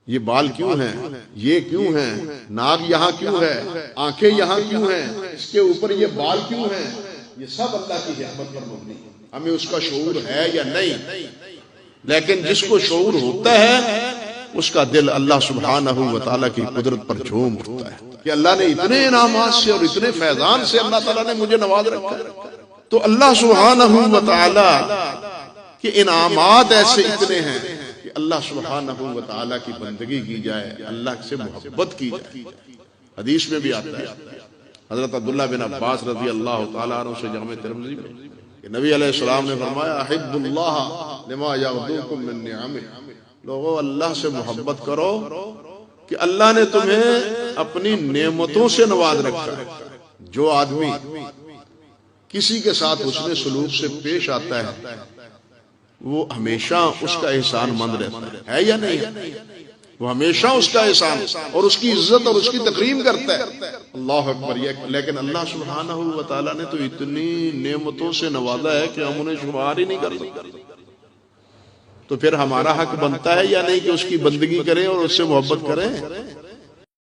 یہ بال کیوں ہیں، یہ کیوں ہیں، ناک یہاں کیوں ہے، آنکھیں یہاں کیوں ہیں، اس کے اوپر یہ بال کیوں ہیں، یہ سب اللہ کی حکمت پر مبنی ہے۔ ہمیں اس کا شعور ہے یا نہیں، لیکن جس کو شعور ہوتا ہے اس کا دل اللہ سبحانہ و تعالیٰ کی قدرت پر جھوم اٹھتا ہے کہ اللہ نے اتنے انعامات سے اور اتنے فیضان سے اللہ تعالیٰ نے مجھے نواز رکھا ہے۔ تو اللہ سبحانہ و تعالیٰ کے انعامات ایسے اتنے ہیں کہ اللہ سبحانہ و تعالیٰ کی بندگی کی جائے، اللہ سے محبت کی جائے۔ حدیث میں بھی آتا ہے، حضرت عبداللہ بن عباس رضی اللہ تعالیٰ عنہ سے جامع ترمذی میں کہ نبی علیہ السلام نے فرمایا احب اللہ لما یغدوکم من نعمہ، لوگو اللہ سے محبت کرو کہ اللہ نے تمہیں اپنی نعمتوں سے نواز رکھا ہے۔ جو آدمی کسی کے ساتھ حسن سلوک سے پیش آتا ہے وہ ہمیشہ اس کا احسان مند رہتا ہے یا نہیں؟ وہ ہمیشہ اس کا احسان اور اس کی عزت اور اس کی تکریم کرتا ہے۔ اللہ اکبر۔ لیکن اللہ سبحانہ و تعالیٰ نے تو اتنی نعمتوں سے نوازا ہے کہ ہم انہیں شمار ہی نہیں کر سکتے۔ تو پھر ہمارا حق بنتا ہے یا نہیں کہ اس کی بندگی کریں اور اس سے محبت کریں؟